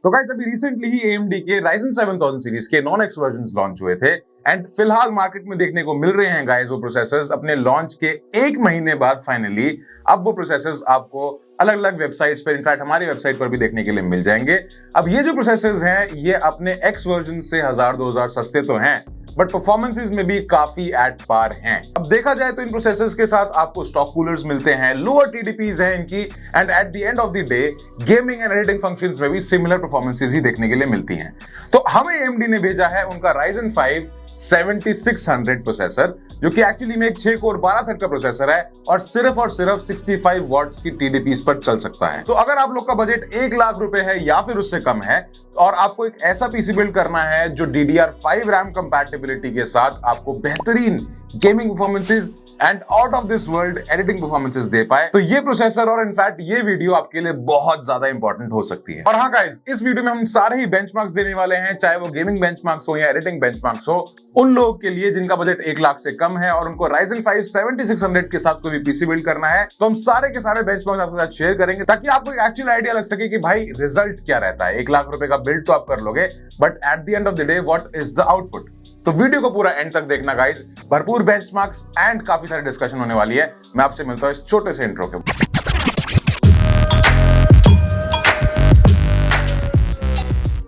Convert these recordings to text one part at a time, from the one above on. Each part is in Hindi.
तो गाइस अभी रिसेंटली ही AMD के Ryzen 7000 सीरीज के नॉन एक्स वर्जन लॉन्च हुए थे एंड फिलहाल मार्केट में देखने को मिल रहे हैं गाइस वो प्रोसेसर्स अपने लॉन्च के 1 महीने बाद फाइनली अब वो प्रोसेसर्स आपको अलग अलग वेबसाइट्स पर, इनफैक्ट हमारी वेबसाइट पर भी देखने के लिए मिल जाएंगे। अब ये जो प्रोसेसर्स हैं ये अपने एक्स वर्जन से 1000-2000 सस्ते तो हैं बट परफॉर्मेंसेस में भी काफी एट पार हैं। अब देखा जाए तो इन प्रोसेसर्स के साथ आपको स्टॉक कूलर्स मिलते हैं, लोअर TDPs हैं इनकी and at the end of the day gaming and editing functions में भी सिमिलर परफॉर्मेंसेस ही देखने के लिए मिलती हैं। तो हमें AMD ने भेजा है उनका Ryzen 5 7600 प्रोसेसर जो कि एक्चुअली में एक 6 कोर 12 थ्रेड का प्रोसेसर है और सिर्फ 65 वॉट्स की TDPs पर चल सकता है। तो अगर आप लोग का बजट 1 लाख रुपए है या फिर उससे कम है और आपको एक ऐसा पीसी बिल्ड करना है जो DDR5 रैम कंपैटिबिलिटी के साथ आपको बेहतरीन gaming performances and out of this world editing performances दे पाए तो ये प्रोसेसर और इनफैक्ट ये वीडियो आपके लिए बहुत ज्यादा इंपॉर्टेंट हो सकती है। और हाँ गाइस, इस वीडियो में हम सारे ही बेंचमार्क्स देने वाले हैं, चाहे वो गेमिंग बेंचमार्क्स हो या एडिटिंग बेंचमार्क्स हो, उन लोगों के लिए जिनका बजट 1 लाख से कम है और उनको Ryzen 5 7600 के साथ कोई भी पीसी बिल्ड करना है तो हम सारे के सारे बेंचमार्क्स आपके साथ शेयर करेंगे ताकि आपको एक एक्चुअल आइडिया लग सके कि भाई रिजल्ट क्या रहता है। 1 लाख रुपए का बिल्ड तो आप कर लोगे but at the end of the day what is the output. तो वीडियो को पूरा एंड तक देखना गाइस, भरपूर बेंचमार्क्स एंड काफी सारी डिस्कशन होने वाली है। मैं आपसे मिलता हूं इस छोटे से इंट्रो के।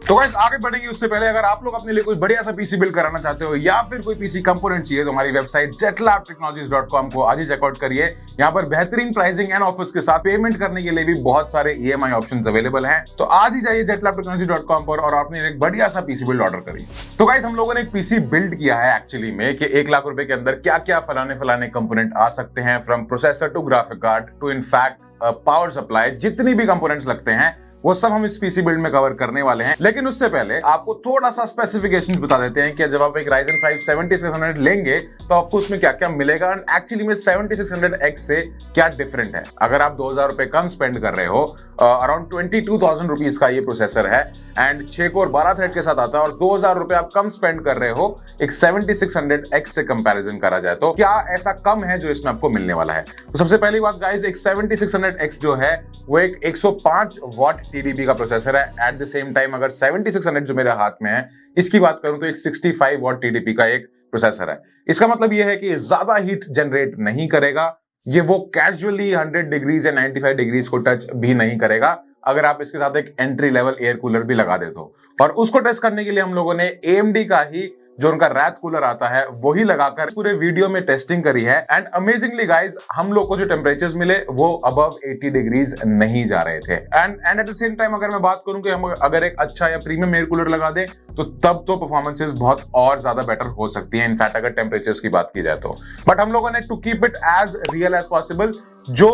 तो गाइस आगे बढ़ेंगे उससे पहले अगर आप लोग अपने लिए कोई बढ़िया सा पीसी बिल्ड कराना चाहते हो या फिर कोई पीसी कंपोनेंट चाहिए तो हमारी वेबसाइट jetlabtechnologies.com को आज ही चेकआउट करिए। यहाँ पर बेहतरीन प्राइसिंग एंड ऑफर्स के साथ पेमेंट करने के लिए भी बहुत सारे EMI ऑप्शंस अवेलेबल हैं। तो आज ही जाइए jetlabtechnologies.com पर और अपने एक बढ़िया सा पीसी बिल्ड ऑर्डर करिए। तो गाइस हम लोगों ने एक पीसी बिल्ड किया है एक्चुअली में कि 1 लाख रुपए के अंदर क्या क्या फलाने कंपोनेंट आ सकते हैं, from processor to graphic card to in fact power supply, जितनी भी कंपोनेंट्स लगते हैं वो सब हम इस पीसी बिल्ड में कवर करने वाले हैं। लेकिन उससे पहले आपको थोड़ा सा स्पेसिफिकेशंस बता देते हैं कि जब आप एक Ryzen 5 7600 लेंगे तो आपको उसमें क्या क्या मिलेगा एंड एक्चुअली में 7600X से क्या डिफरेंट है। अगर आप 2000 रुपए कम स्पेंड कर रहे हो, अराउंड 22,000 रुपीज का ये प्रोसेसर है एंड 6 कोर 12 थ्रेड के साथ आता है और 2000 रुपए आप कम स्पेंड कर रहे हो एक 7600X से कंपैरिजन करा जाए तो क्या ऐसा कम है जो इसमें आपको मिलने वाला है। तो सबसे पहली बात गाइस, एक 7600X जो है वो एक 105 वॉट TDP का प्रोसेसर है। एट द सेम टाइम अगर 7600 जो मेरे हाथ में है इसकी बात करूं तो एक 65 वॉट TDP का एक प्रोसेसर है। इसका मतलब यह है कि ज्यादा हीट जनरेट नहीं करेगा, ये वो कैजुअली 100 डिग्रीज या 95 डिग्रीज को टच भी नहीं करेगा अगर आप इसके साथ एक एंट्री लेवल एयर कूलर भी लगा दे तो। और उसको टेस्ट करने के लिए हम लोगों ने AMD का ही जो उनका रैथ कूलर आता है वही लगाकर पूरे वीडियो में टेस्टिंग करी है एंड अमेजिंगली गाइस हम लोग को जो टेम्परेचर्स मिले वो अबव 80 डिग्रीज नहीं जा रहे थे। And at the same time अगर मैं बात करूं कि हम अगर एक अच्छा या प्रीमियम एयर कूलर लगा दें तो तब तो परफॉर्मेंसेस बहुत और ज्यादा बेटर हो सकती है इनफैक्ट अगर टेम्परेचर्स की बात की जाए तो। बट हम लोगों ने to keep it as real as possible जो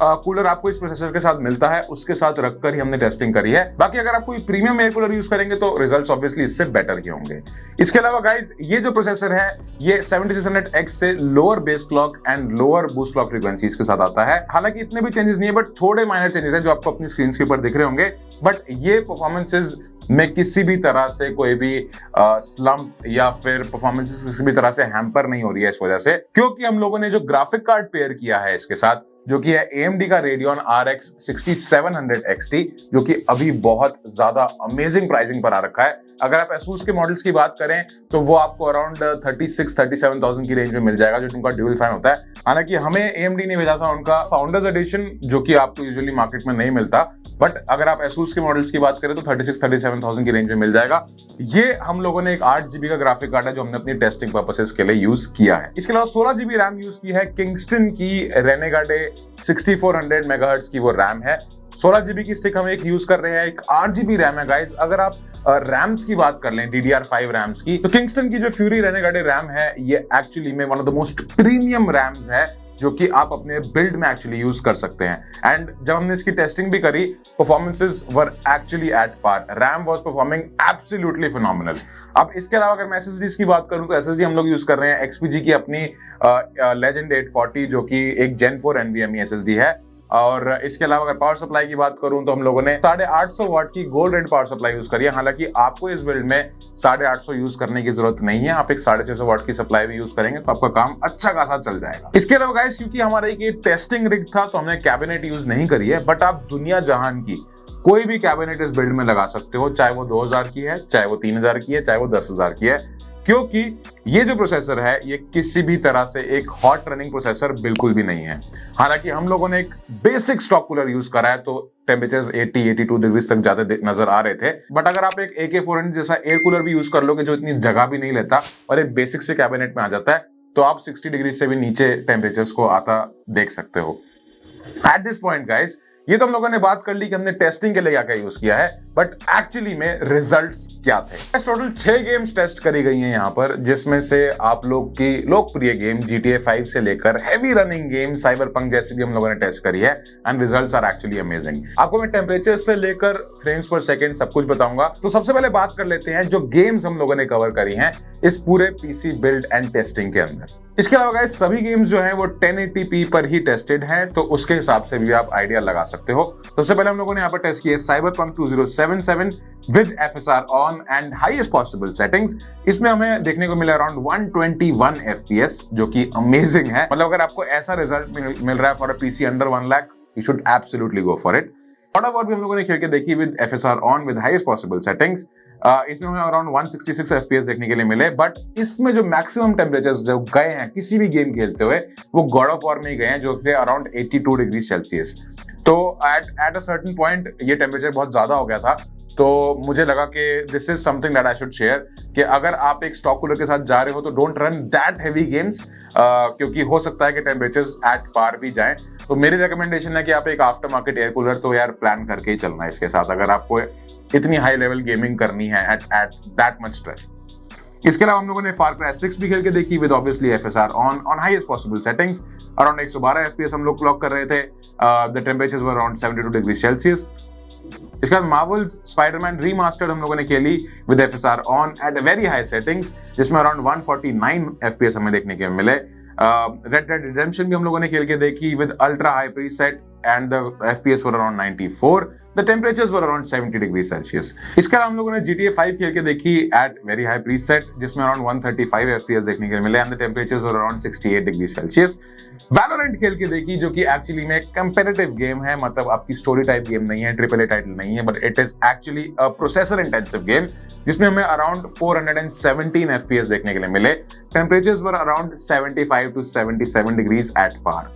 कूलर आपको इस प्रोसेसर के साथ मिलता है उसके साथ रखकर ही हमने टेस्टिंग करी है। बाकी अगर आप कोई प्रीमियम एयर कूलर यूज करेंगे तो रिजल्ट्स ऑब्वियसली इससे बेटर ही होंगे। इसके अलावा गाइस ये जो प्रोसेसर है ये 7600X से lower base clock and lower boost clock frequencies के साथ आता है। हालांकि इतने भी चेंजेस नहीं है बट थोड़े माइनर चेंजेस हैं जो आपको अपनी स्क्रीन के ऊपर दिख रहे होंगे। बट ये परफॉर्मेंसेज में किसी भी तरह से कोई भी स्लम्प या फिर परफॉर्मेंसेस किसी भी तरह से हैम्पर नहीं हो रही है इस वजह से, क्योंकि हम लोगों ने जो ग्राफिक कार्ड पेयर किया है इसके साथ जो कि है AMD का Radeon RX 6700 XT जो कि अभी बहुत ज्यादा अमेजिंग प्राइसिंग पर आ रखा है। अगर आप ASUS के मॉडल्स की बात करें तो वो आपको अराउंड 36-37,000 की रेंज में मिल जाएगा जो उनका ड्यूल फैन होता है। हालांकि हमें AMD ने भेजा था उनका फाउंडर्स एडिशन जो कि आपको यूजुअली मार्केट में नहीं मिलता, बट अगर आप ASUS के मॉडल्स की बात करें तो 36-37,000 की रेंज में मिल जाएगा। ये हम लोगों ने एक 8GB का ग्राफिक कार्ड है जो हमने अपनी टेस्टिंग पर्पसेस के लिए यूज किया है। इसके अलावा 16GB रैम यूज की है, किंगस्टन की Renegade 6400 मेगाहर्ट्ज की वो रैम है। 16GB की स्टिक हम एक यूज कर रहे हैं, एक 8GB रैम है गाइस। अगर आप रैम्स की बात कर लें DDR5 रैम्स की तो किंगस्टन की जो फ्यूरी Renegade रैम है ये एक्चुअली में one of the most premium RAMs है जो कि आप अपने बिल्ड में एक्चुअली यूज कर सकते हैं। एंड जब हमने इसकी टेस्टिंग भी करी performances were actually at par, RAM was performing absolutely phenomenal. अब इसके अलावा अगर मैं SSDs की बात करूं तो SSD हम लोग यूज कर रहे हैं XPG की अपनी Legend 840 जो कि एक Gen 4 NVMe SSD है। और इसके अलावा अगर पावर सप्लाई की बात करूं तो हम लोगों ने 850 वाट की gold red power supply use करी है। हालांकि आपको इस बिल्ड में 850 यूज करने की जरूरत नहीं है, आप एक 650 वाट की सप्लाई भी यूज करेंगे तो आपका काम अच्छा खासा चल जाएगा। इसके अलावा गाइस क्योंकि हमारा एक टेस्टिंग रिग था तो हमने कैबिनेट यूज नहीं करी है, बट आप दुनिया जहान की कोई भी कैबिनेट इस बिल्ड में लगा सकते हो, चाहे वो 2000 की है, चाहे वो 3000 की है, चाहे वो 10,000 की है, क्योंकि ये जो प्रोसेसर है ये किसी भी तरह से एक हॉट रनिंग प्रोसेसर बिल्कुल भी नहीं है। हालांकि हम लोगों ने एक बेसिक स्टॉक कूलर यूज करा है तो टेम्परेचर्स 80-82 डिग्री तक जाते नजर आ रहे थे, बट अगर आप एक AK400 जैसा एयर कूलर भी यूज कर लोगे जो इतनी जगह भी नहीं लेता और एक बेसिक से कैबिनेट में आ जाता है, तो आप 60 डिग्री से भी नीचे टेम्परेचर्स को आता देख सकते हो। एट दिस पॉइंट गाइज, ये तो हम लोगों ने बात कर ली कि हमने टेस्टिंग के लिए क्या क्या यूज किया है, बट एक्चुअली में रिजल्ट्स क्या थे। टोटल 6 गेम्स टेस्ट करी गई हैं यहाँ पर, जिसमें से आप लोग की लोकप्रिय गेम GTA 5 से लेकर हैवी रनिंग गेम साइबरपंक जैसी भी हम लोगों ने टेस्ट करी है, and results are actually amazing. आपको मैं टेम्परेचर से लेकर फ्रेम्स पर सेकंड सब कुछ बताऊंगा। तो सबसे पहले बात कर लेते हैं जो गेम्स हम लोगों ने कवर करी हैं इस पूरे पीसी बिल्ड एंड टेस्टिंग के अंदर। इसके अलावा गाइस सभी गेम्स जो हैं वो 1080p पर ही टेस्टेड हैं, तो उसके हिसाब से भी आप आइडिया लगा सकते हो। सबसे पहले हम लोगों ने यहाँ पर टेस्ट किया cyberpunk 2077 with FSR on and highest possible settings. इसमें हमें देखने को मिला अराउंड 121 FPS, जो कि अमेजिंग है। मतलब अगर आपको ऐसा रिजल्ट मिल रहा है for a PC under 1 lakh, you should absolutely go for it. God of war भी हम लोगों ने खेल के देखी with FSR on with highest possible settings. इसमें हमें अराउंड 166 FPS देखने के लिए मिले, बट इसमें जो मैक्सिमम टेम्परेचर्स जो गए हैं किसी भी गेम खेलते हुए वो गॉड ऑफ वॉर में ही गए हैं, जो थे अराउंड 82 डिग्री सेल्सियस। तो एट अ सर्टेन पॉइंट ये टेम्परेचर बहुत ज्यादा हो गया था, तो मुझे लगा कि this is something that I should share कि अगर आप एक स्टॉक कूलर के साथ जा रहे हो तो don't run that heavy games, क्योंकि हो सकता है कि टेम्परेचर्स एट पार भी जाएं। तो मेरी रिकमेंडेशन है कि आप एक आफ्टर मार्केट एयर कूलर तो यार प्लान करके ही चलना है इसके साथ, अगर आपको इतनी हाई लेवल गेमिंग करनी है एट दैट मच स्ट्रेस। इसके अलावा हम लोगों ने फार क्राई 6 भी खेल के देखी with obviously FSR on highest possible settings. Around 112 FPS हम लोग क्लॉक कर रहे थे। The temperatures were around 72 degree Celsius. इसके बाद मार्वल्स स्पाइडरमैन रीमास्टर्ड हम लोगों ने खेली with FSR on at very high settings, जिसमें अराउंड 149 FPS हमें देखने के मिले। रेड डेड रिडेम्पशन भी हम लोगों ने खेल के देखी with ultra high preset and the FPS were around 94, the temperatures were around 70 degree Celsius. इसके अलावा हम लोगों ने GTA 5 खेल के देखी एट वेरी हाई प्रीसेट, जिसमें अराउंड 135 FPS देखने के मिले and the temperatures were around 68 degree Celsius. Valorant खेल के देखी, जो कि एक्चुअली में कंपेटिटिव गेम है, मतलब आपकी स्टोरी टाइप गेम नहीं है, AAA टाइटल नहीं है, but it is actually a processor intensive game, जिसमें हमें अराउंड 417 FPS देखने के लिए मिले। Temperatures were around 75 to 77 degrees at par.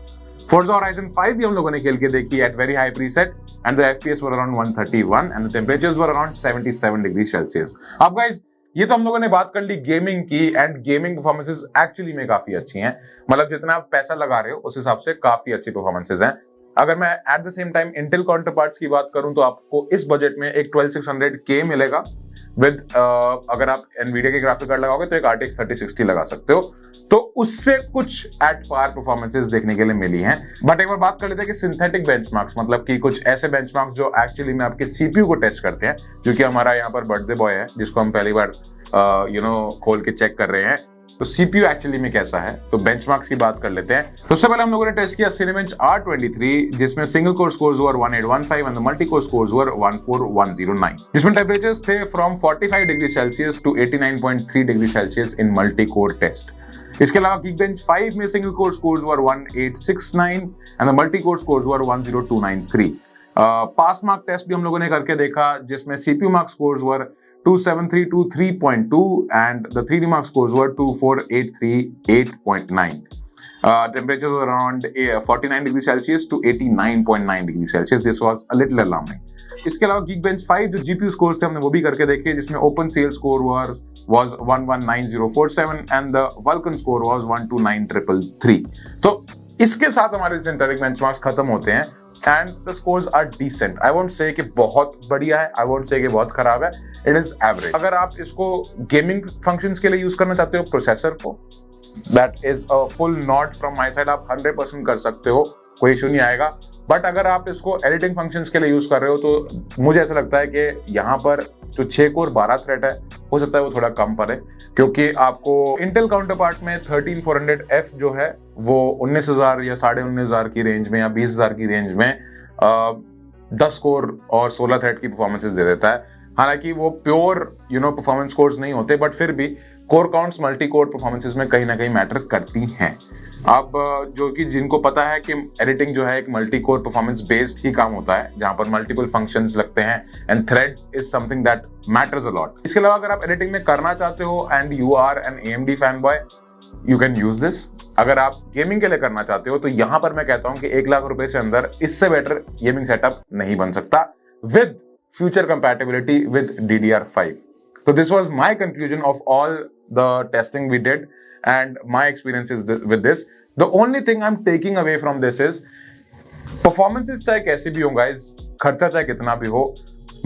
Forza Horizon 5 भी हम लोगों ने खेल के देखी at very high preset and the FPS were around 131 and the temperatures were around 77 degrees Celsius। अब guys ये तो हम लोगों ने बात कर ली गेमिंग की, एंड गेमिंग परफॉर्मेंसेस एक्चुअली में काफी अच्छी हैं। मतलब जितना आप पैसा लगा रहे हो उस हिसाब से काफी अच्छी परफॉर्मेंसेस हैं। अगर मैं at the same time Intel counterparts की बात करूं तो आपको इस बजट में एक 12600K मिलेगा विद अगर आप एनवीडिया के ग्राफिक कार्ड लगाओगे तो एक RTX 3060 लगा सकते हो, तो उससे कुछ एट पार परफॉर्मेंसेस देखने के लिए मिली हैं। बट एक बार बात कर लेते हैं कि सिंथेटिक बेंचमार्क्स, मतलब कि कुछ ऐसे बेंचमार्क्स जो एक्चुअली में आपके CPU को टेस्ट करते हैं, जो कि हमारा यहाँ पर बर्थडे बॉय है जिसको हम पहली बार खोल के चेक कर रहे हैं, तो CPU एक्चुअली में कैसा है, तो बेंचमार्क्स की बात कर लेते हैं। सबसे पहले हम लोगों ने टेस्ट किया Cinebench R23, जिसमें single core scores were 1815 and the multi core scores were 14109, जिसमें टेम्परेचर्स थे from 45 degree Celsius to 89.3 degree Celsius in multi core test. इसके अलावा Geekbench 5 में single core scores were 1869 and the multi core scores were 10293। PassMark test भी हम लोगों ने करके देखा, जिसमें CPU mark scores were 27323.2 and the 3D mark scores were 24838.9. Temperatures were around 49 degrees Celsius to 89.9 degrees Celsius. This was a little alarming. इसके अलावा Geekbench 5 जो GPU scores थे हमने वो भी करके देखे, जिसमें OpenCL score was 119047 and the Vulkan score was 129333. तो इसके साथ हमारे सिंथेटिक बेंचमार्क्स खत्म होते हैं and the scores are decent. I won't say कि बहुत बढ़िया है, आई वोंट से कि बहुत खराब है, इट इज एवरेज। अगर आप इसको गेमिंग फंक्शंस के लिए यूज करना चाहते हो प्रोसेसर को, that is a full not from my side, आप 100% कर सकते हो, कोई इशू नहीं आएगा। बट अगर आप इसको एडिटिंग फंक्शंस के लिए यूज कर रहे हो तो मुझे ऐसा लगता है कि यहाँ पर जो 6 कोर 12 थ्रेड है हो सकता है वो थोड़ा कम पड़े, क्योंकि आपको इंटेल काउंटरपार्ट में 13400F जो है वो 19000 या 19500 की रेंज में या 20000 की रेंज में 10 कोर और 16 थ्रेड की परफॉर्मेंसेस दे देता है। हालांकि वो प्योर परफॉर्मेंस कोर्स नहीं होते, बट फिर भी core counts multi core performances में कहीं ना कहीं मैटर करती हैं। अब जो कि जिनको पता है कि एडिटिंग जो है एक मल्टी कोर परफॉर्मेंस बेस्ड ही काम होता है, जहां पर मल्टीपल फंक्शंस लगते हैं and threads is something that matters a lot. इसके अलावा अगर आप एडिटिंग में करना चाहते हो and you are an AMD fanboy, you can use this. अगर आप गेमिंग के लिए करना चाहते हो तो यहां पर मैं कहता हूं कि 1 लाख रुपए से अंदर इससे बेटर गेमिंग सेटअप नहीं बन सकता with future compatibility with DDR5। So this was my conclusion of all the testing we did and my experiences with this. The only thing I'm taking away from this is performances चाहे कैसे भी हो guys, खर्चा चाहे कितना भी हो,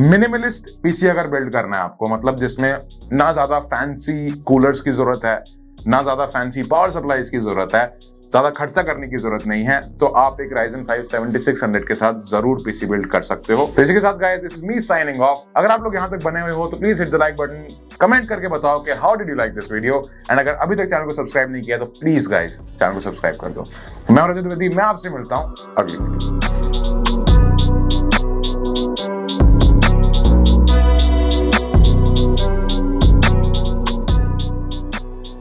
मिनिमलिस्ट पीसी अगर बिल्ड करना है आपको, मतलब जिसमें ना ज्यादा फैंसी कूलर्स की जरूरत है, ना ज्यादा फैंसी पावर सप्लाईज की जरूरत है, ज्यादा खर्चा करने की जरूरत नहीं है, तो आप एक Ryzen 5 7600 के साथ जरूर पीसी बिल्ड कर सकते हो। तो इसी के साथ guys, this is me signing off. अगर आप लोग यहाँ तक बने हुए हो तो please hit the like button, comment करके बताओ कि how did you like this video, and अगर अभी तक चैनल को सब्सक्राइब नहीं किया तो प्लीज गाइस चैनल को सब्सक्राइब कर दो। मैं रजत द्विवेदी, मैं आपसे मिलता हूँ अगली वीडियो।